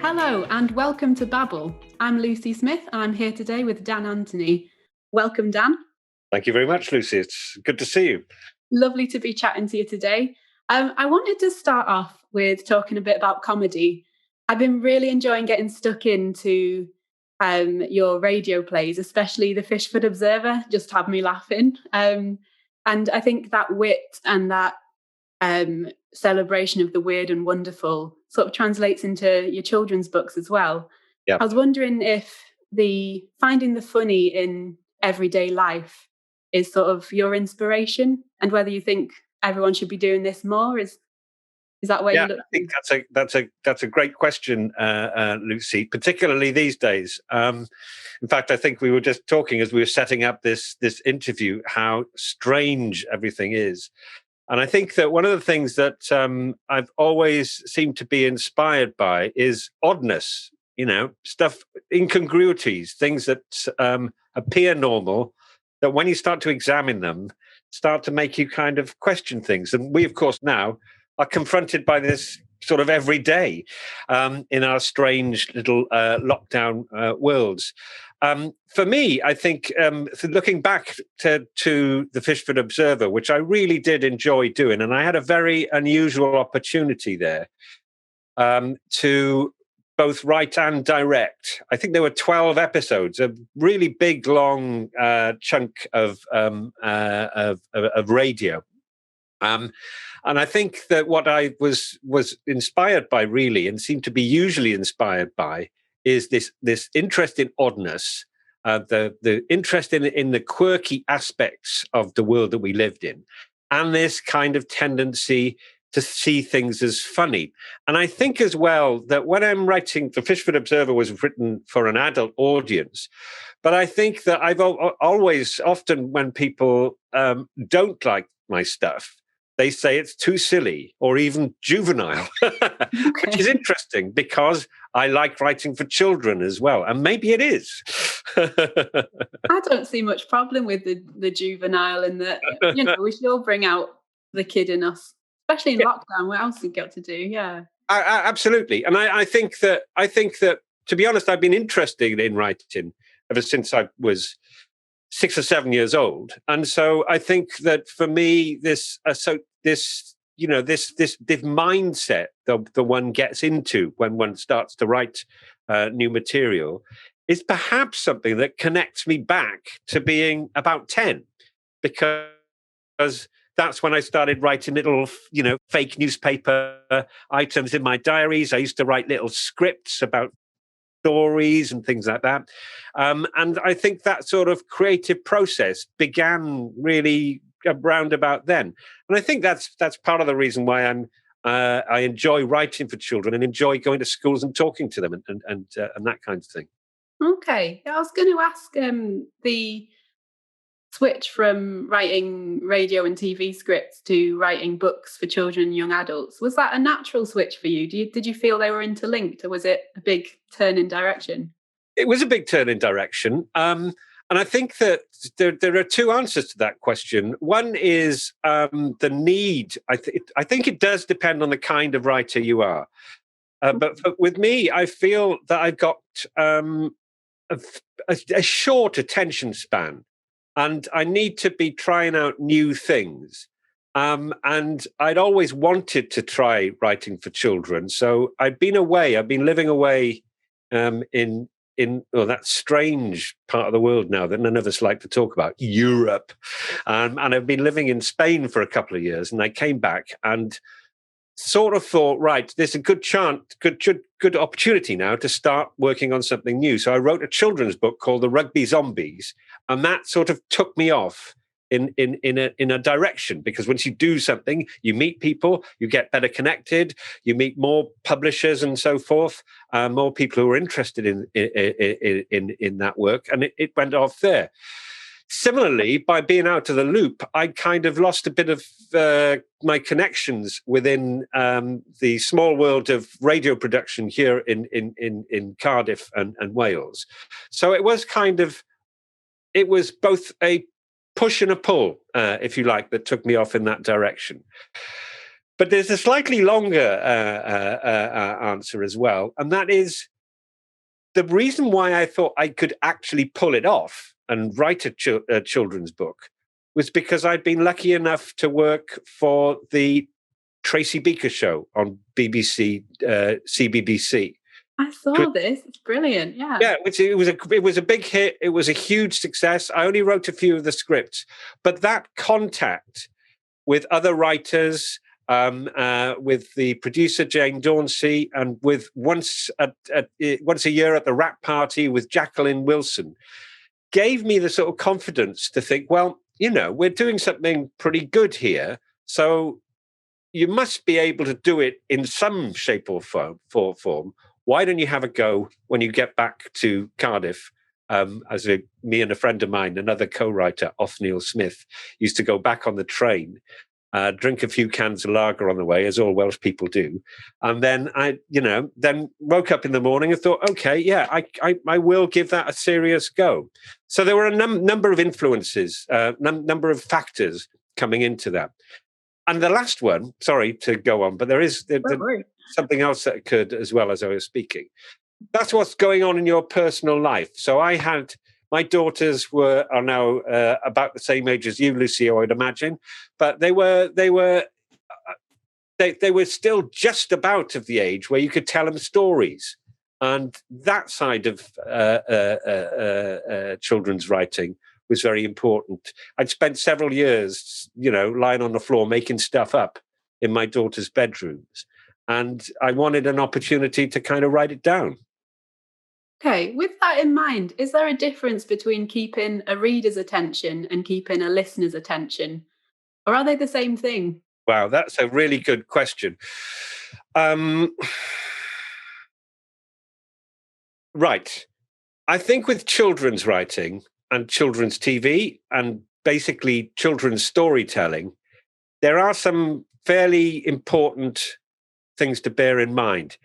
Hello and welcome to Babble. I'm Lucy Smith and I'm here today with Dan Anthony. Welcome, Dan. Thank you very much, Lucy. It's good to see you. Lovely to be chatting to you today. I wanted to start off with talking a bit about comedy. I've been really enjoying getting stuck into your radio plays, especially the Fishford Observer, just had me laughing. And I think that wit and that celebration of the weird and wonderful sort of translates into your children's books as well. Yeah. I was wondering if the finding the funny in everyday life is sort of your inspiration, and whether you think everyone should be doing this more. Is that where you look? I think that's a great question, Lucy, particularly these days. In fact, I think we were just talking as we were setting up this interview how strange everything is. And I think that one of the things that I've always seemed to be inspired by is oddness, stuff, incongruities, things that appear normal, that when you start to examine them, start to make you kind of question things. And we, of course, now are confronted by this sort of every day in our strange little lockdown worlds. For me, I think looking back to the Fishford Observer, which I really did enjoy doing, and I had a very unusual opportunity there to both write and direct. I think there were 12 episodes, a really big, long chunk of radio. And I think that what I was inspired by, really, and seemed to be usually inspired by, is this interest in oddness, the interest in the quirky aspects of the world that we lived in, and this kind of tendency to see things as funny. And I think as well that when I'm writing, the Fishford Observer was written for an adult audience, but I think that I've always, often when people don't like my stuff, they say it's too silly or even juvenile, which is interesting because I like writing for children as well. And maybe it is. I don't see much problem with the juvenile in that, we should all bring out the kid in us, especially in lockdown. What else have you got to do? Yeah. Absolutely. And I think that, to be honest, I've been interested in writing ever since I was 6 or 7 years old, and so I think that for me, this mindset the one gets into when one starts to write new material is perhaps something that connects me back to being about 10, because that's when I started writing little, fake newspaper items in my diaries. I used to write little scripts about stories and things like that. And I think that sort of creative process began really around about then. And I think that's part of the reason why I enjoy writing for children and enjoy going to schools and talking to them and that kind of thing. Okay. I was going to ask the switch from writing radio and TV scripts to writing books for children and young adults. Was that a natural switch for you? Did you feel they were interlinked, or was it a big turn in direction? It was a big turn in direction. And I think that there are two answers to that question. One is the need. I think it does depend on the kind of writer you are. But with me, I feel that I've got a short attention span. And I need to be trying out new things. And I'd always wanted to try writing for children. So I've been living away in that strange part of the world now that none of us like to talk about, Europe. And I've been living in Spain for a couple of years. And I came back and sort of thought, right, there's a good chance, good opportunity now to start working on something new. So I wrote a children's book called The Rugby Zombies, and that sort of took me off in a direction, because once you do something, you meet people, you get better connected, you meet more publishers and so forth, more people who are interested in that work, and it went off there. Similarly, by being out of the loop, I kind of lost a bit of my connections within the small world of radio production here in Cardiff and Wales. So it was both a push and a pull, if you like, that took me off in that direction. But there's a slightly longer answer as well, and that is the reason why I thought I could actually pull it off and write a children's book was because I'd been lucky enough to work for the Tracy Beaker show on BBC, CBBC. I saw this. It's brilliant. Yeah. Yeah, it was a big hit. It was a huge success. I only wrote a few of the scripts, but that contact with other writers, with the producer Jane Dauncey, and with once a year at the rap party with Jacqueline Wilson, gave me the sort of confidence to think, well, we're doing something pretty good here, so you must be able to do it in some shape or form. Why don't you have a go when you get back to Cardiff? Me and a friend of mine, another co-writer, Othniel Smith, used to go back on the train, drink a few cans of lager on the way, as all Welsh people do. And then I woke up in the morning and thought, okay, yeah, I will give that a serious go. So there were a number of influences, number of factors coming into that. And the last one, sorry to go on, but there is something else that occurred as well as I was speaking. That's what's going on in your personal life. So my daughters are now about the same age as you, Lucy, I would imagine, but they were still just about of the age where you could tell them stories, and that side of children's writing was very important. I'd spent several years, lying on the floor making stuff up in my daughter's bedrooms, and I wanted an opportunity to kind of write it down. Okay, with that in mind, is there a difference between keeping a reader's attention and keeping a listener's attention? Or are they the same thing? Wow, that's a really good question. Right. I think with children's writing and children's TV and basically children's storytelling, there are some fairly important things to bear in mind.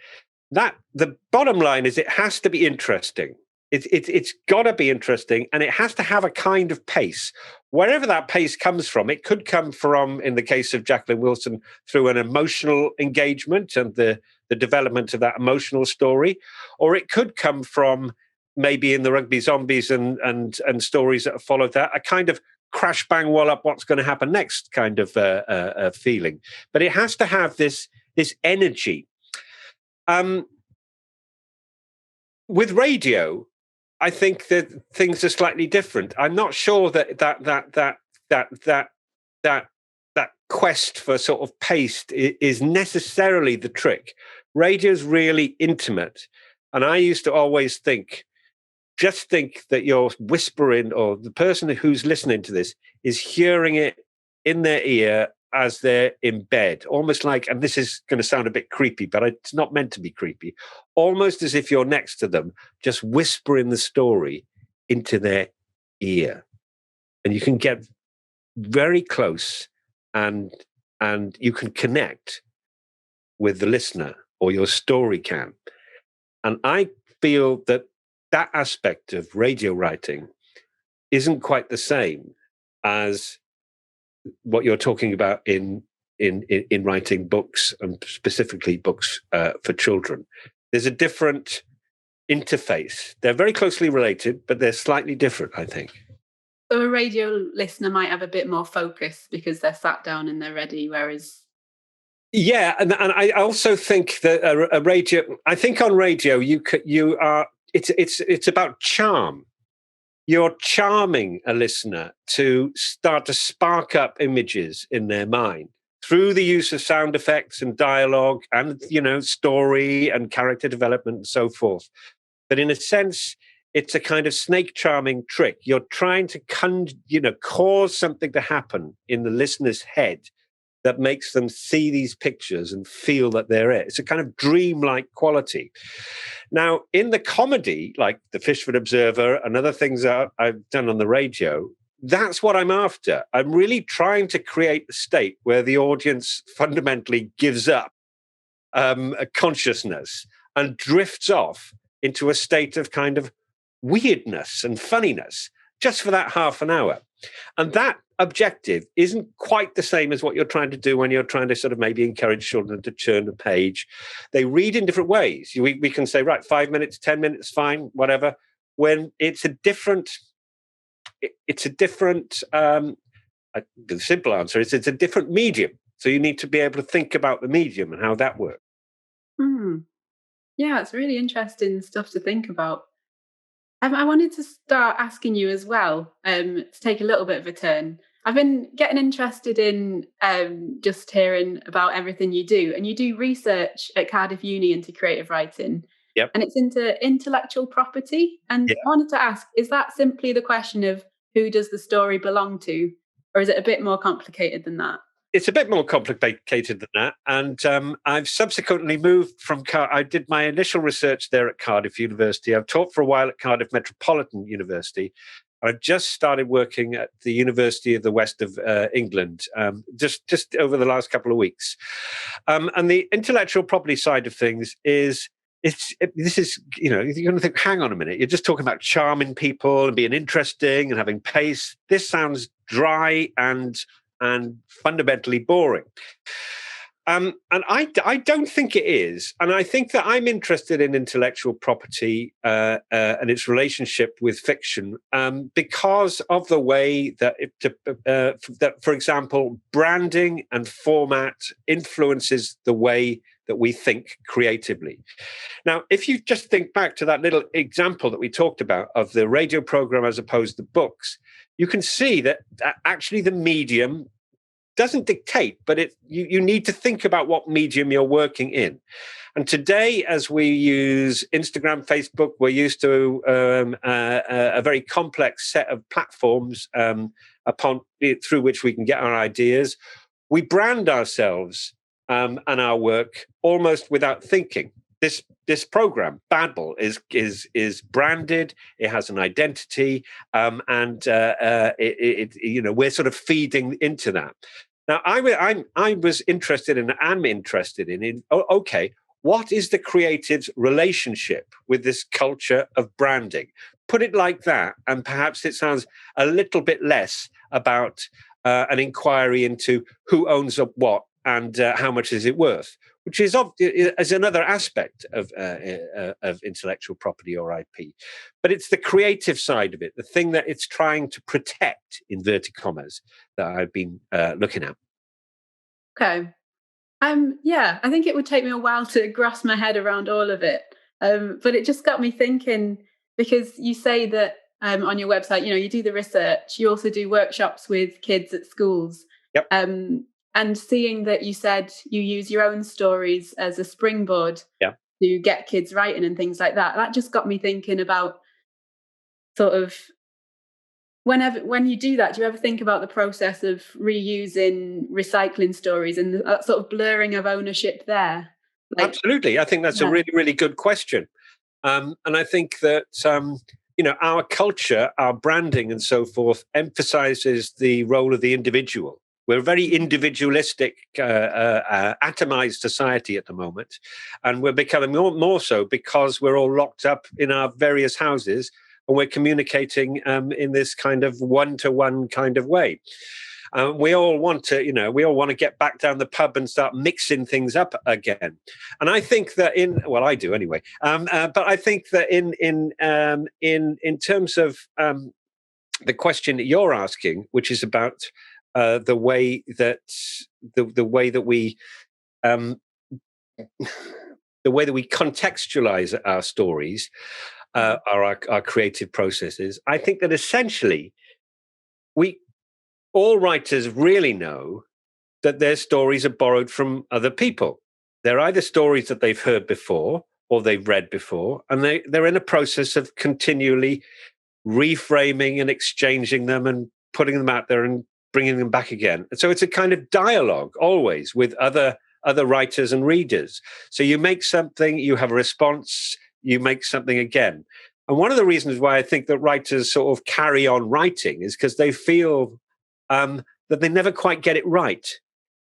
That the bottom line is it has to be interesting. It's got to be interesting, and it has to have a kind of pace. Wherever that pace comes from, it could come from, in the case of Jacqueline Wilson, through an emotional engagement and the development of that emotional story, or it could come from maybe in the Rugby Zombies and stories that have followed that, a kind of crash bang wallop, what's going to happen next kind of feeling. But it has to have this energy. With radio, I think that things are slightly different. I'm not sure that quest for sort of pace is necessarily the trick. Radio's really intimate, and I used to always think that you're whispering, or the person who's listening to this is hearing it in their ear as they're in bed, almost like, and this is going to sound a bit creepy, but it's not meant to be creepy, almost as if you're next to them, just whispering the story into their ear. And you can get very close and you can connect with the listener, or your story can. And I feel that aspect of radio writing isn't quite the same as what you're talking about in writing books, and specifically books for children. There's a different interface. They're very closely related, but they're slightly different, I think. So a radio listener might have a bit more focus because they're sat down and they're ready, whereas... Yeah, and I also think that a radio... I think on radio, it's about charm. You're charming a listener to start to spark up images in their mind through the use of sound effects and dialogue and, story and character development and so forth. But in a sense, it's a kind of snake charming trick. You're trying to cause something to happen in the listener's head that makes them see these pictures and feel that they're it. It's a kind of dreamlike quality. Now, in the comedy, like the Fishford Observer and other things that I've done on the radio, that's what I'm after. I'm really trying to create a state where the audience fundamentally gives up a consciousness and drifts off into a state of kind of weirdness and funniness just for that half an hour. And that, objective isn't quite the same as what you're trying to do when you're trying to sort of maybe encourage children to churn a page. They read in different ways. We can say, right, 5 minutes, 10 minutes, fine, whatever. When the simple answer is it's a different medium. So you need to be able to think about the medium and how that works. Yeah, it's really interesting stuff to think about. I wanted to start asking you as well, to take a little bit of a turn. I've been getting interested in just hearing about everything you do. And you do research at Cardiff Uni into creative writing. Yep. And it's into intellectual property. And I wanted to ask, is that simply the question of who does the story belong to? Or is it a bit more complicated than that? It's a bit more complicated than that. And I've subsequently moved from I did my initial research there at Cardiff University. I've taught for a while at Cardiff Metropolitan University. I've just started working at the University of the West of England, just over the last couple of weeks. And the intellectual property side of things is, you're going to think, hang on a minute, you're just talking about charming people and being interesting and having pace. This sounds dry and fundamentally boring. And I don't think it is. And I think that I'm interested in intellectual property and its relationship with fiction because of the way that, for example, branding and format influences the way that we think creatively. Now, if you just think back to that little example that we talked about of the radio program as opposed to books, you can see that actually the medium doesn't dictate, but you need to think about what medium you're working in. And today, as we use Instagram, Facebook, we're used to a very complex set of platforms through which we can get our ideas. We brand ourselves and our work almost without thinking. This program, Babble, is branded. It has an identity, and we're sort of feeding into that. Now, I was interested and am interested in okay, what is the creative's relationship with this culture of branding? Put it like that, and perhaps it sounds a little bit less about an inquiry into who owns what and how much is it worth, which is another aspect of intellectual property or IP. But it's the creative side of it, the thing that it's trying to protect, inverted commas, that I've been looking at. Okay. Yeah, I think it would take me a while to grasp my head around all of it. But it just got me thinking, because you say that on your website, you do the research, you also do workshops with kids at schools. Yep. And seeing that you said you use your own stories as a springboard to get kids writing and things like that, that just got me thinking about sort of when you do that, do you ever think about the process of reusing, recycling stories and that sort of blurring of ownership there? Absolutely. I think that's a really, really good question. And I think that, our culture, our branding and so forth emphasizes the role of the individual. We're a very individualistic, atomized society at the moment. And we're becoming more so because we're all locked up in our various houses and we're communicating in this kind of one-to-one kind of way. We all want to, get back down the pub and start mixing things up again. And I think that I do anyway. But I think that in terms of the question that you're asking, which is about the way that we contextualize our stories, our creative processes, I think that essentially all writers really know that their stories are borrowed from other people. They're either stories that they've heard before or they've read before, and they're in a process of continually reframing and exchanging them and putting them out there and bringing them back again. And so it's a kind of dialogue always with other writers and readers. So you make something, you have a response, you make something again. And one of the reasons why I think that writers sort of carry on writing is because they feel that they never quite get it right.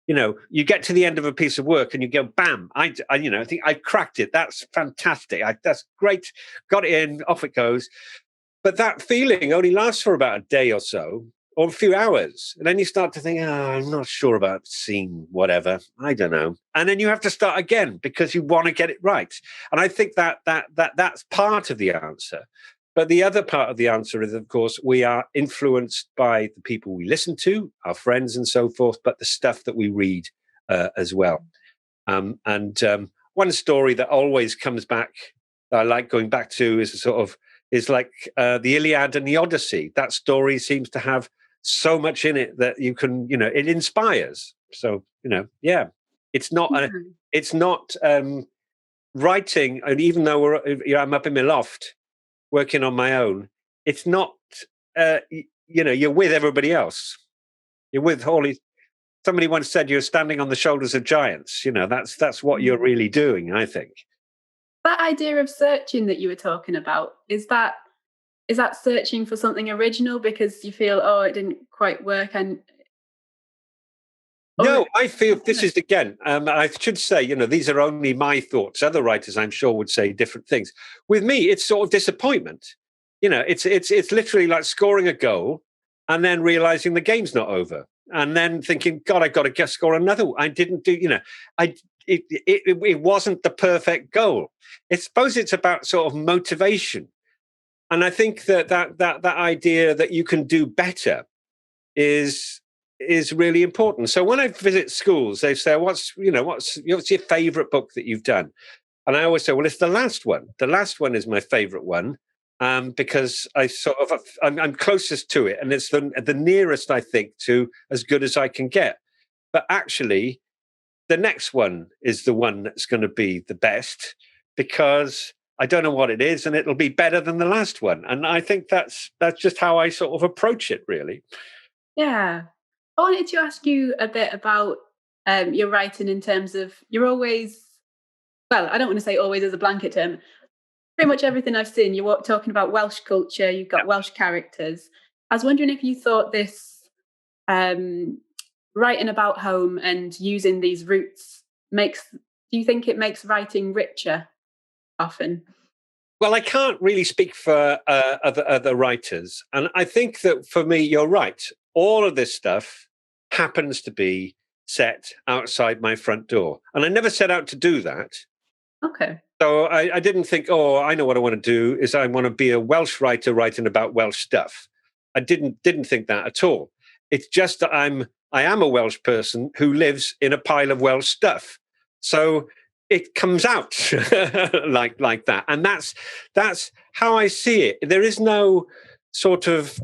You get to the end of a piece of work and you go, bam, I think I cracked it. That's fantastic. That's great. Got it in, off it goes. But that feeling only lasts for about a day or so. or a few hours. And then you start to think, I'm not sure about scene, whatever. I don't know. And then you have to start again because you want to get it right. And I think that's part of the answer. But the other part of the answer is, of course, we are influenced by the people we listen to, our friends and so forth, but the stuff that we read as well. One story that always comes back, that I like going back to, is like the Iliad and the Odyssey. That story seems to have so much in it that you can, it inspires. So, it's not, writing. And even though I'm up in my loft working on my own, it's not, you're with everybody else. You're with all these. Somebody once said you're standing on the shoulders of giants. That's what you're really doing, I think. That idea of searching that you were talking about, is that searching for something original because you feel, it didn't quite work? No, I feel this is, again, I should say, these are only my thoughts. Other writers, I'm sure, would say different things. With me, it's sort of disappointment. It's literally like scoring a goal and then realizing the game's not over. And then thinking, God, I got to score another one. I didn't do, it wasn't the perfect goal. I suppose it's about sort of motivation. And I think that idea that you can do better is really important. So when I visit schools, they say, what's your favorite book that you've done? And I always say, well, it's the last one. The last one is my favorite one. Because I'm closest to it, and it's the nearest, I think, to as good as I can get. But actually, the next one is the one that's going to be the best, because I don't know what it is, and it'll be better than the last one. And I think that's just how I sort of approach it, really. Yeah. I wanted to ask you a bit about your writing in terms of, you're always, well, I don't want to say always as a blanket term. Pretty much everything I've seen, you're talking about Welsh culture, you've got Welsh characters. I was wondering if you thought this writing about home and using these roots do you think it makes writing richer often? Well, I can't really speak for other writers. And I think that for me, you're right. All of this stuff happens to be set outside my front door. And I never set out to do that. Okay. So I didn't think, I know what I want to do is I want to be a Welsh writer writing about Welsh stuff. I didn't think that at all. It's just that I am a Welsh person who lives in a pile of Welsh stuff. So it comes out like that. And that's how I see it. There is no sort of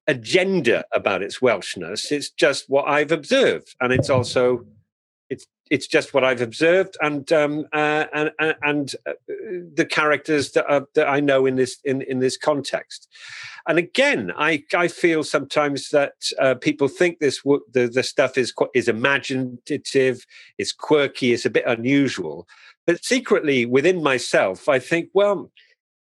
agenda about its Welshness. It's just what I've observed. And it's also it's just what I've observed, and the characters that I know in this context. And again, I feel sometimes that people think the stuff is imaginative, is quirky, it's a bit unusual. But secretly within myself, I think, well,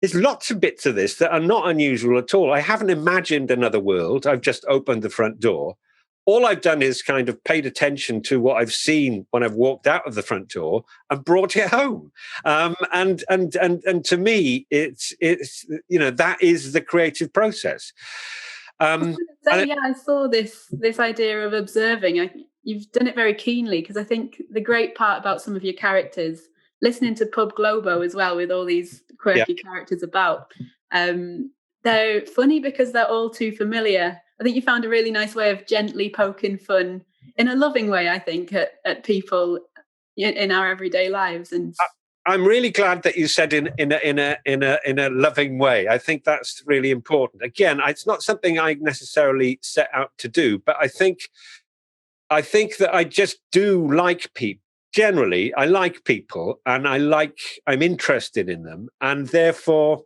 there's lots of bits of this that are not unusual at all. I haven't imagined another world. I've just opened the front door. All I've done is kind of paid attention to what I've seen when I've walked out of the front door and brought it home. And to me, it's that is the creative process. I saw this idea of observing. You've done it very keenly, because I think the great part about some of your characters, listening to Pub Globo as well, with all these quirky characters about, they're funny because they're all too familiar. I think you found a really nice way of gently poking fun in a loving way, I think, at people in our everyday lives. And I'm really glad that you said in a loving way. I think that's really important. Again, it's not something I necessarily set out to do, but I think that I just do like people. Generally, I like people, and I'm interested in them, and therefore,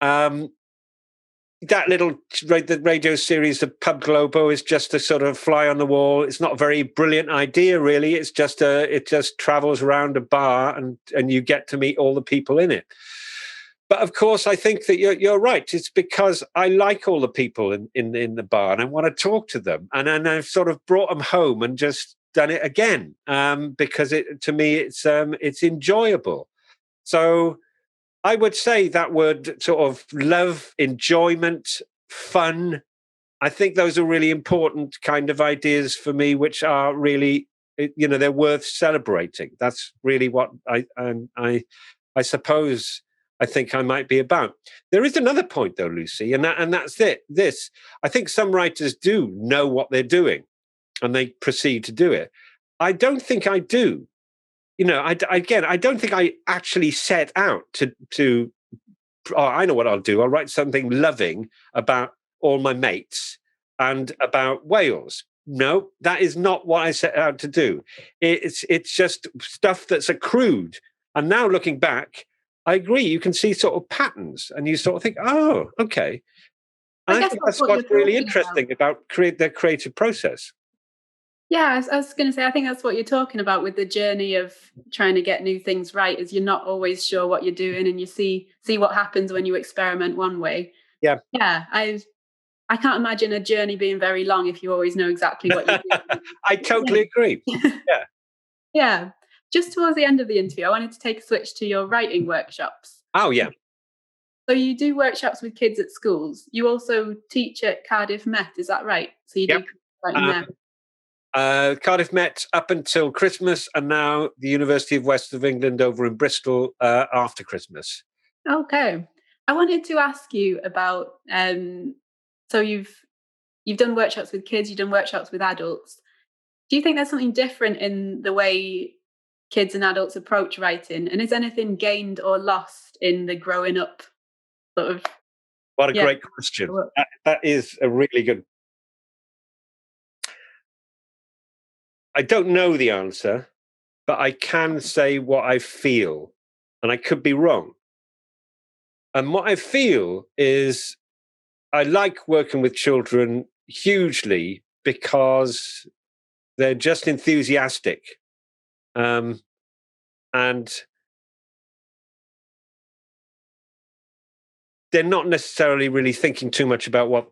that the radio series, the Pub Globo, is just a sort of fly on the wall. It's not a very brilliant idea, really. It's just it just travels around a bar, and you get to meet all the people in it. But of course, I think that you're right. It's because I like all the people in the bar, and I want to talk to them, and then I've sort of brought them home and just done it again, because to me it's enjoyable. So I would say that word, sort of love, enjoyment, fun, I think those are really important kind of ideas for me, which are really, they're worth celebrating. That's really what I suppose I think I might be about. There is another point, though, Lucy, and that's it. This, I think some writers do know what they're doing, and they proceed to do it. I don't think I do. I don't think I actually set out to. Oh, I know what I'll do. I'll write something loving about all my mates and about Wales. No, that is not what I set out to do. It's just stuff that's accrued. And now looking back, I agree. You can see sort of patterns, and you sort of think, "Oh, okay." And I I guess think that's that's what you're what's really talking about. interesting about the creative process. Yeah, I was going to say, I think that's what you're talking about with the journey of trying to get new things right. Is you're not always sure what you're doing, and you see what happens when you experiment one way. Yeah, Yeah, I can't imagine a journey being very long if you always know exactly what you're I totally agree. doing. Yeah. Yeah. Just towards the end of the interview, I wanted to take a switch to your writing workshops. Oh, yeah. So you do workshops with kids at schools. You also teach at Cardiff Met, is that right? So you Yep. do writing there. Cardiff Met up until Christmas, and now the University of West of England over in Bristol after Christmas. Okay. I wanted to ask you about so you've done workshops with kids, you've done workshops with adults. Do you think there's something different in the way kids and adults approach writing? And is anything gained or lost in the growing up sort of What a yeah. great question. That is a really good. I don't know the answer, but I can say what I feel, and I could be wrong. And what I feel is I like working with children hugely because they're just enthusiastic. And they're not necessarily really thinking too much about what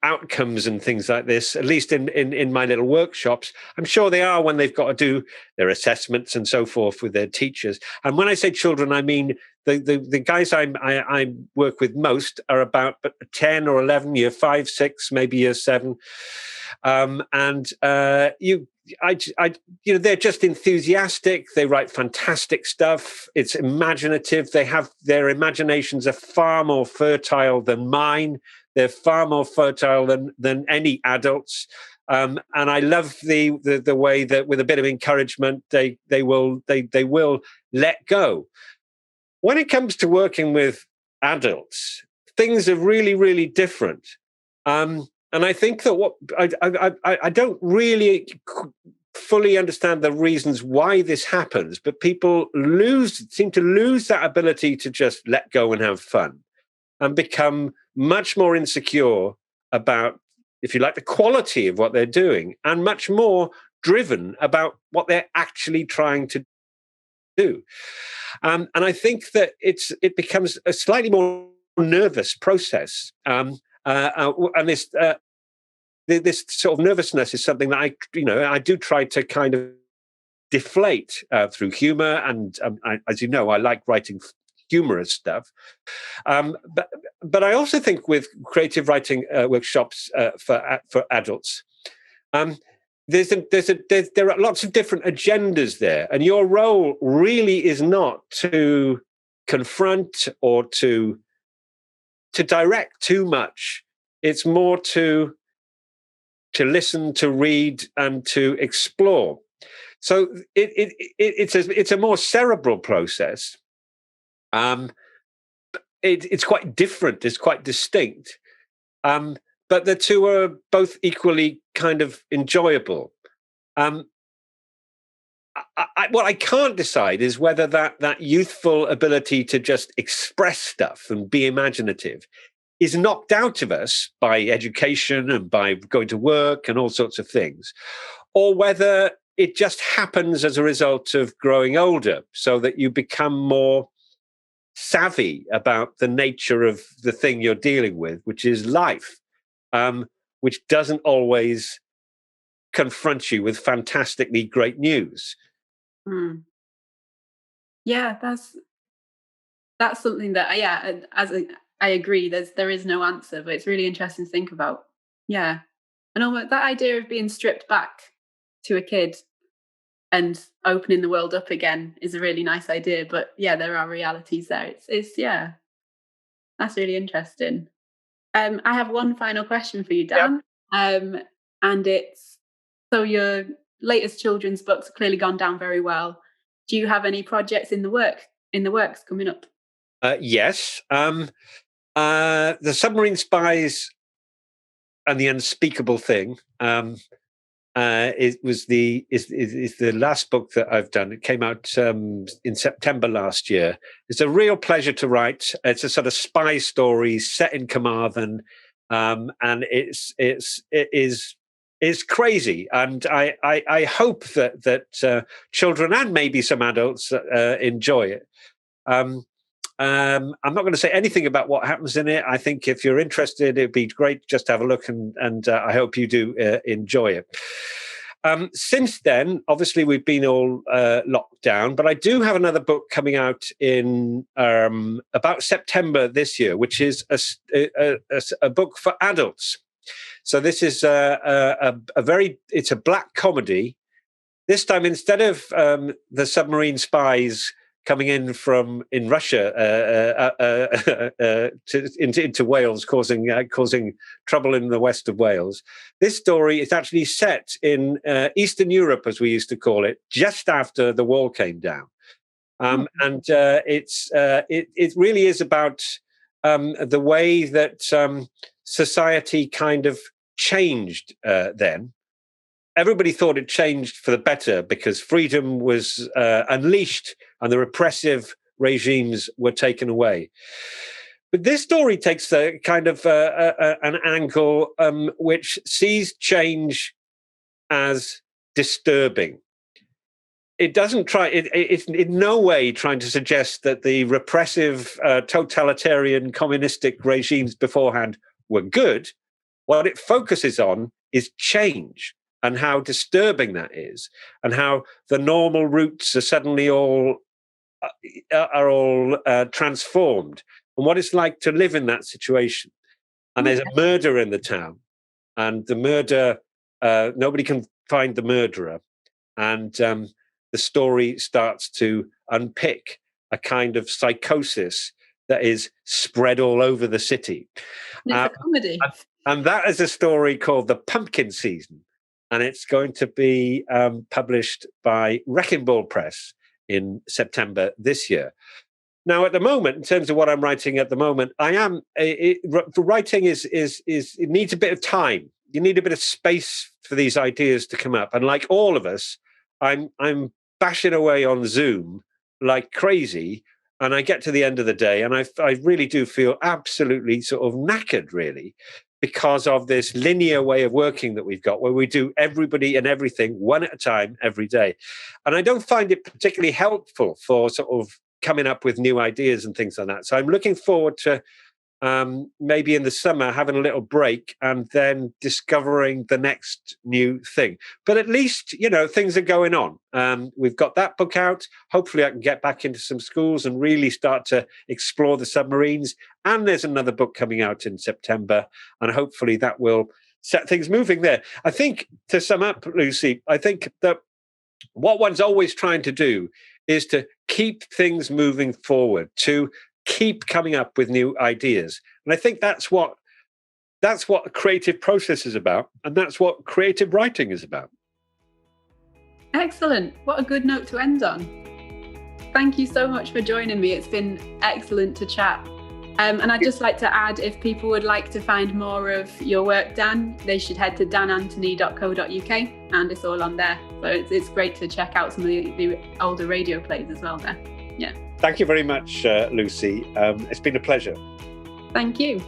outcomes and things like this, at least in my little workshops. I'm sure they are when they've got to do their assessments and so forth with their teachers. And when I say children, I mean the guys I work with most are about 10 or 11, year 5, 6, maybe year 7. They're just enthusiastic. They write fantastic stuff. It's imaginative. Their imaginations are far more fertile than mine. They're far more fertile than any adults. And I love the way that with a bit of encouragement, they will let go. When it comes to working with adults, things are really, really different. And I think that what I don't really fully understand the reasons why this happens, but people seem to lose that ability to just let go and have fun, and become much more insecure about, if you like, the quality of what they're doing, and much more driven about what they're actually trying to do. And I think that it becomes a slightly more nervous process. And this sort of nervousness is something that I do try to kind of deflate through humor. And as you know, I like writing humorous stuff. But I also think with creative writing workshops for adults, there are lots of different agendas there, and your role really is not to confront or to direct too much. It's more to listen, to read, and to explore. So it's a more cerebral process. It's quite different. It's quite distinct. But the two are both equally kind of enjoyable. What I can't decide is whether that youthful ability to just express stuff and be imaginative is knocked out of us by education and by going to work and all sorts of things, or whether it just happens as a result of growing older, so that you become more savvy about the nature of the thing you're dealing with, which is life, which doesn't always confront you with fantastically great news. Mm. Yeah, that's something that I agree. There is no answer, but it's really interesting to think about. Yeah. And almost that idea of being stripped back to a kid and opening the world up again is a really nice idea. But yeah, there are realities there. It's yeah, that's really interesting. I have one final question for you, Yeah. Dan. And it's, so your latest children's books have clearly gone down very well. Do you have any projects in the works coming up? Yes. The Submarine Spies and the Unspeakable Thing. It was is the last book that I've done. It came out in September last year. It's a real pleasure to write. It's a sort of spy story set in Carmarthen, and it's crazy. And I hope that children and maybe some adults enjoy it. I'm not going to say anything about what happens in it. I think if you're interested, it'd be great just to have a look, and I hope you do enjoy it. Since then, obviously, we've been all locked down, but I do have another book coming out in about September this year, which is a book for adults. So this is it's a black comedy. This time, instead of the submarine spies coming in Russia into Wales, causing trouble in the west of Wales. This story is actually set in Eastern Europe, as we used to call it, just after the wall came down, and it really is about the way that society kind of changed then. Everybody thought it changed for the better because freedom was unleashed and the repressive regimes were taken away. But this story takes a kind of an angle which sees change as disturbing. It doesn't try, it's in no way trying to suggest that the repressive, totalitarian, communistic regimes beforehand were good. What it focuses on is change, and how disturbing that is, and how the normal routes are suddenly all transformed, and what it's like to live in that situation. And there's a murder in the town, and the murder, nobody can find the murderer, and the story starts to unpick a kind of psychosis that is spread all over the city. It's a comedy. And that is a story called The Pumpkin Season. And it's going to be published by Wrecking Ball Press in September this year. Now, at the moment, in terms of what I'm writing at the moment, writing it needs a bit of time. You need a bit of space for these ideas to come up. And like all of us, I'm bashing away on Zoom like crazy. And I get to the end of the day, and I really do feel absolutely sort of knackered, really, because of this linear way of working that we've got, where we do everybody and everything one at a time every day. And I don't find it particularly helpful for sort of coming up with new ideas and things like that. So I'm looking forward to maybe in the summer having a little break and then discovering the next new thing. But at least, things are going on. We've got that book out. Hopefully I can get back into some schools and really start to explore the submarines. And there's another book coming out in September. And hopefully that will set things moving there. I think, to sum up, Lucy, I think that what one's always trying to do is to keep things moving forward, to keep coming up with new ideas. And I think that's what a creative process is about, and that's what creative writing is about. Excellent. What a good note to end on. Thank you so much for joining me. It's been excellent to chat. And I'd just like to add, if people would like to find more of your work, Dan, they should head to dananthony.co.uk, and it's all on there. So it's great to check out some of the older radio plays as well there. Yeah. Thank you very much, Lucy. It's been a pleasure. Thank you.